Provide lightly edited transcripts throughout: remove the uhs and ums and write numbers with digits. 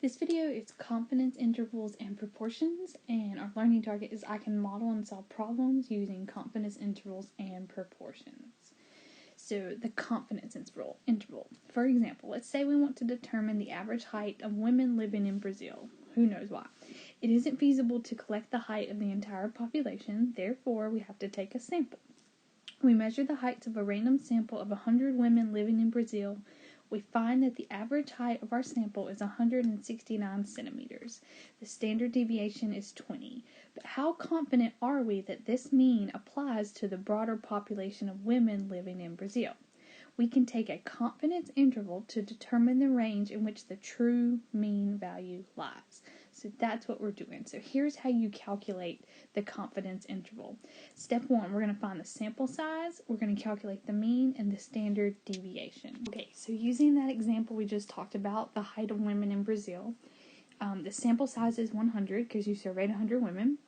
This video is confidence intervals and proportions, and our learning target is I can model and solve problems using confidence intervals and proportions. So the confidence interval. For example, let's say we want to determine the average height of women living in Brazil. Who knows why? It isn't feasible to collect the height of the entire population, therefore we have to take a sample. We measure the heights of a random sample of 100 women living in Brazil. We find that the average height of our sample is 169 centimeters. The standard deviation is 20. But how confident are we that this mean applies to the broader population of women living in Brazil? We can take a confidence interval to determine the range in which the true mean value lies. So that's what we're doing. So here's how you calculate the confidence interval. Step 1, we're going to find the sample size, we're going to calculate the mean and the standard deviation. Okay, so using that example we just talked about, the height of women in Brazil, the sample size is 100 because you surveyed 100 women.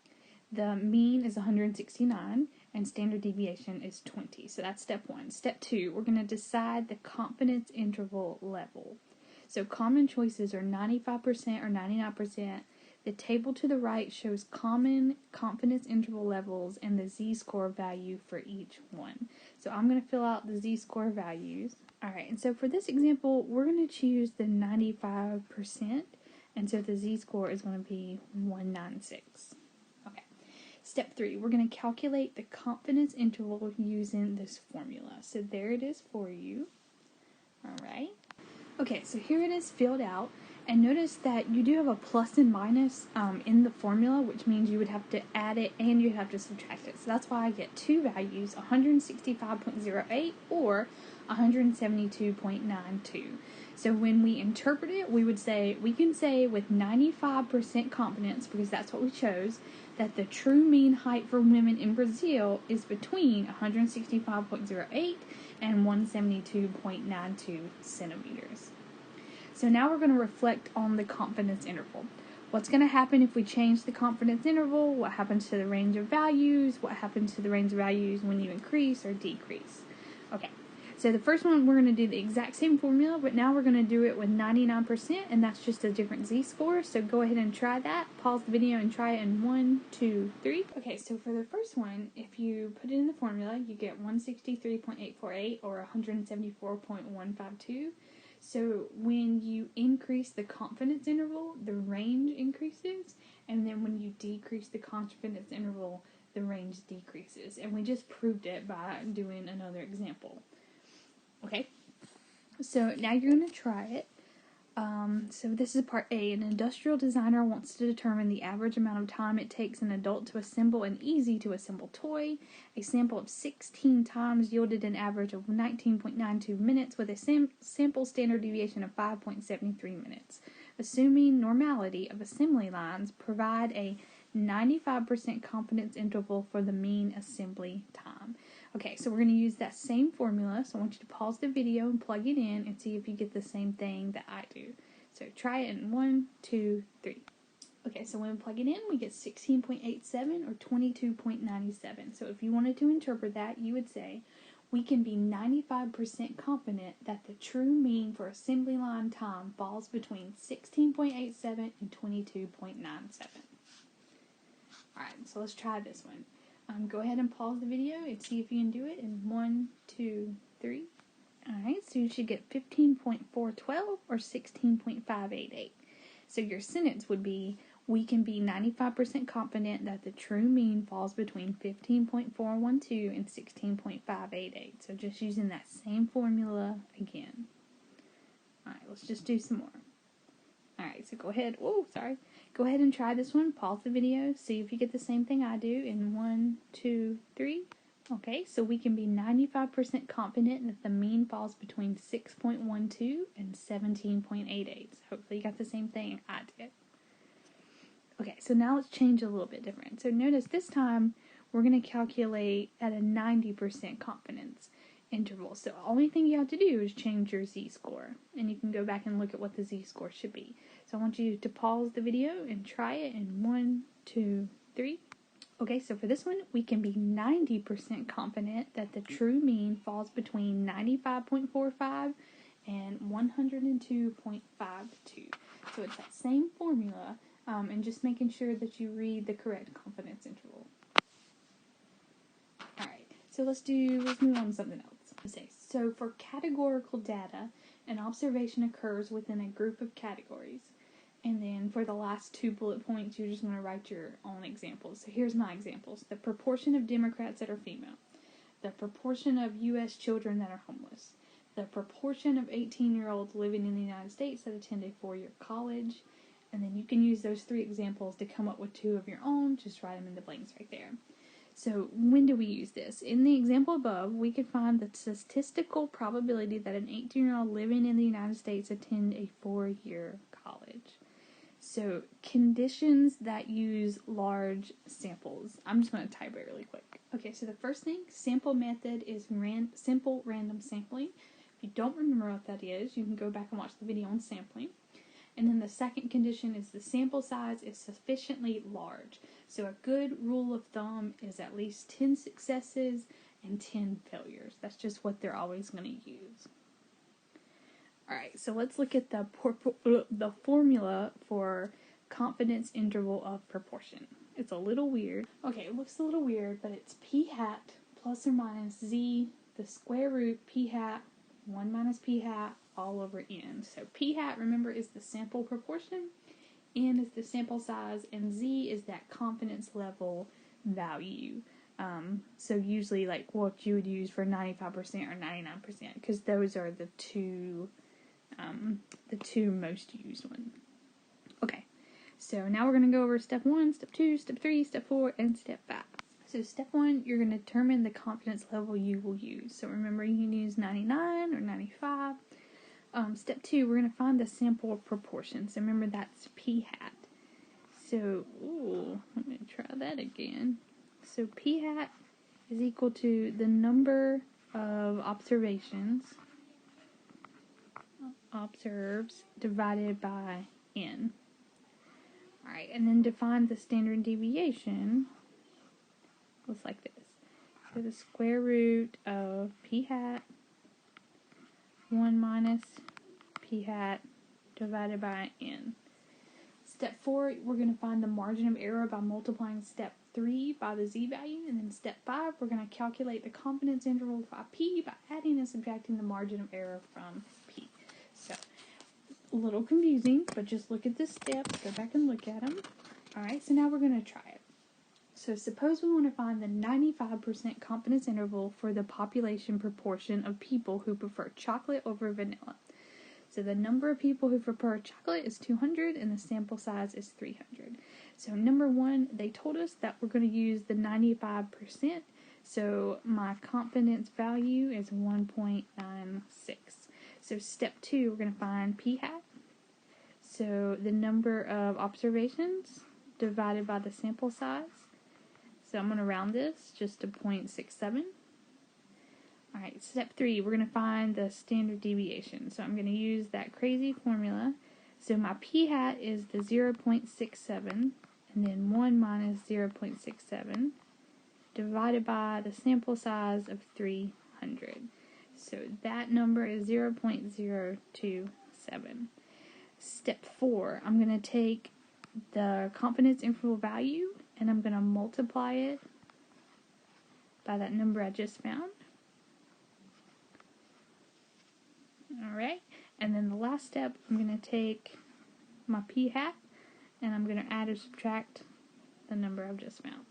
The mean is 169 and standard deviation is 20. So that's step 1. Step 2, we're going to decide the confidence interval level. So common choices are 95% or 99%. The table to the right shows common confidence interval levels and the z-score value for each one. So I'm going to fill out the z-score values. Alright, and so for this example, we're going to choose the 95%. And so the z-score is going to be 196. Okay. Step 3, we're going to calculate the confidence interval using this formula. So there it is for you. Alright. Okay, so here it is filled out, and notice that you do have a plus and minus in the formula, which means you would have to add it and you'd have to subtract it. So that's why I get two values, 165.08 or 172.92. So when we interpret it, we can say with 95% confidence, because that's what we chose, that the true mean height for women in Brazil is between 165.08 and 172.92 centimeters. So now we're going to reflect on the confidence interval. What's going to happen if we change the confidence interval? What happens to the range of values? What happens to the range of values when you increase or decrease? Okay, so the first one we're going to do the exact same formula, but now we're going to do it with 99%, and that's just a different z-score. So go ahead and try that. Pause the video and try it in 1, 2, 3. Okay, so for the first one, if you put it in the formula, you get 163.848 or 174.152. So when you increase the confidence interval, the range increases, and then when you decrease the confidence interval, the range decreases. And we just proved it by doing another example. Okay, so now you're going to try it. So this is part A. An industrial designer wants to determine the average amount of time it takes an adult to assemble an easy-to-assemble toy. A sample of 16 times yielded an average of 19.92 minutes with a sample standard deviation of 5.73 minutes. Assuming normality of assembly lines, provide a 95% confidence interval for the mean assembly time. Okay, so we're going to use that same formula, so I want you to pause the video and plug it in and see if you get the same thing that I do. So try it in 1, 2, 3. Okay, so when we plug it in, we get 16.87 or 22.97. So if you wanted to interpret that, you would say, we can be 95% confident that the true mean for assembly line time falls between 16.87 and 22.97. Alright, so let's try this one. Go ahead and pause the video and see if you can do it in 1, 2, 3. Alright, so you should get 15.412 or 16.588. So your sentence would be, we can be 95% confident that the true mean falls between 15.412 and 16.588. So just using that same formula again. Alright, let's just do some more. Alright, so go ahead and try this one. Pause the video, see if you get the same thing I do in 1, 2, 3. Okay, so we can be 95% confident that the mean falls between 6.12 and 17.88. So hopefully you got the same thing I did. Okay, so now let's change a little bit different. So notice this time we're going to calculate at a 90% confidence interval. So the only thing you have to do is change your z-score, and you can go back and look at what the z-score should be. So I want you to pause the video and try it in 1, 2, 3. Okay, so for this one, we can be 90% confident that the true mean falls between 95.45 and 102.52. So it's that same formula, and just making sure that you read the correct confidence interval. Alright, so let's move on to something else. So for categorical data, an observation occurs within a group of categories. And then for the last 2 bullet points, you're just going to write your own examples. So here's my examples. The proportion of Democrats that are female. The proportion of U.S. children that are homeless. The proportion of 18-year-olds living in the United States that attend a 4-year college. And then you can use those 3 examples to come up with 2 of your own. Just write them in the blanks right there. So when do we use this? In the example above, we could find the statistical probability that an 18-year-old living in the United States attend a 4-year college. So conditions that use large samples. I'm just going to type it really quick. Okay, so the first thing, sample method is simple random sampling. If you don't remember what that is, you can go back and watch the video on sampling. And then the second condition is the sample size is sufficiently large. So a good rule of thumb is at least 10 successes and 10 failures. That's just what they're always going to use. Alright, so let's look at the formula for confidence interval of proportion. It's a little weird. Okay, it looks a little weird, but it's p hat plus or minus z, the square root p hat, 1 minus p hat, all over n. So p hat, remember, is the sample proportion, n is the sample size, and z is that confidence level value. So usually like what you would use for 95% or 99%, because those are the two most used ones. Okay, so now we're going to go over step 1, step 2, step 3, step 4, and step 5. So step 1, you're going to determine the confidence level you will use. So remember, you can use 99 or 95. Step 2, we're going to find the sample proportion. So remember, that's p hat. So, let me try that again. So p hat is equal to the number of observations observes divided by n. Alright, and then define the standard deviation. Looks like this. So the square root of p hat 1 minus p hat divided by n. Step 4, we're going to find the margin of error by multiplying step 3 by the z-value. And then step 5, we're going to calculate the confidence interval by p by adding and subtracting the margin of error from p. So, a little confusing, but just look at the steps. Go back and look at them. Alright, so now we're going to try it. So suppose we want to find the 95% confidence interval for the population proportion of people who prefer chocolate over vanilla. So the number of people who prefer chocolate is 200 and the sample size is 300. So number 1, they told us that we're going to use the 95%. So my confidence value is 1.96. So step 2, we're going to find p hat. So the number of observations divided by the sample size. So I'm going to round this just to 0.67. Alright, step 3, we're going to find the standard deviation. So I'm going to use that crazy formula. So my p hat is the 0.67, and then 1 minus 0.67 divided by the sample size of 300. So that number is 0.027. Step 4, I'm going to take the confidence interval value and I'm going to multiply it by that number I just found. Alright, and then the last step, I'm going to take my p hat and I'm going to add or subtract the number I've just found.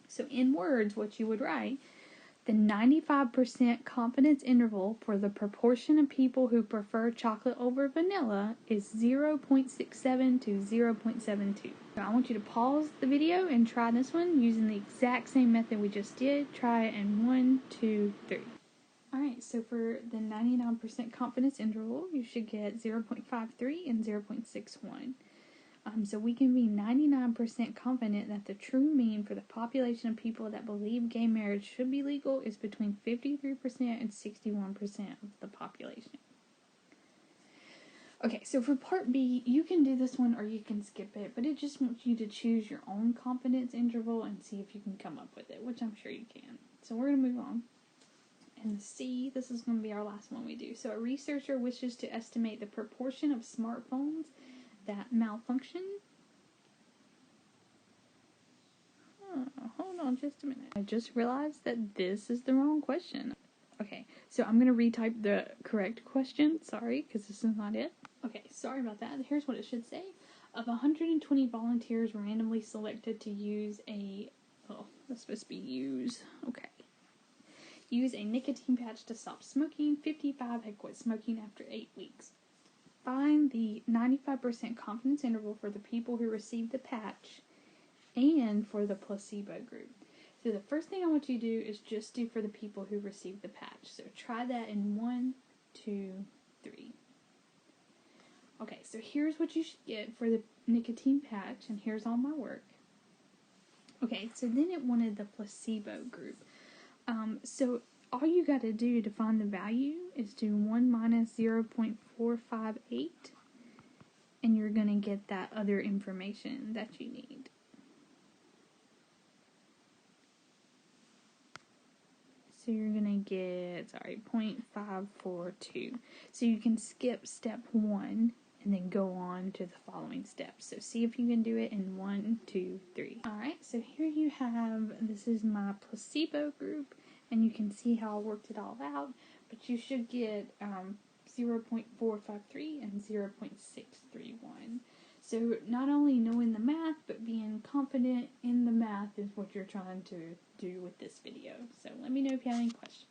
So in words, what you would write, the 95% confidence interval for the proportion of people who prefer chocolate over vanilla is 0.67 to 0.72. So I want you to pause the video and try this one using the exact same method we just did. Try it in 1, 2, 3. Alright, so for the 99% confidence interval, you should get 0.53 and 0.61. So we can be 99% confident that the true mean for the population of people that believe gay marriage should be legal is between 53% and 61% of the population. Okay, so for part B, you can do this one or you can skip it, but it just wants you to choose your own confidence interval and see if you can come up with it, which I'm sure you can. So we're going to move on. And C, this is going to be our last one we do. So a researcher wishes to estimate the proportion of smartphones malfunction? Hold on just a minute. I just realized that this is the wrong question. Okay, so I'm going to retype the correct question. Sorry, because this is not it. Okay, sorry about that. Here's what it should say. Of 120 volunteers randomly selected to use a... Oh, that's supposed to be use. Okay. Use a nicotine patch to stop smoking. 55 had quit smoking after 8 weeks. Find the 95% confidence interval for the people who received the patch and for the placebo group. So the first thing I want you to do is just do for the people who received the patch. So try that in 1, 2, 3. Okay, so here's what you should get for the nicotine patch, and here's all my work. Okay, so then it wanted the placebo group. So all you got to do to find the value is do 1 minus 0.458, and you're going to get that other information that you need. So you're going to get, 0.542. So you can skip step 1 and then go on to the following steps. So see if you can do it in 1, 2, 3. Alright, so here you have, this is my placebo group, and you can see how I worked it all out, but you should get 0.453 and 0.631. So not only knowing the math, but being confident in the math is what you're trying to do with this video. So let me know if you have any questions.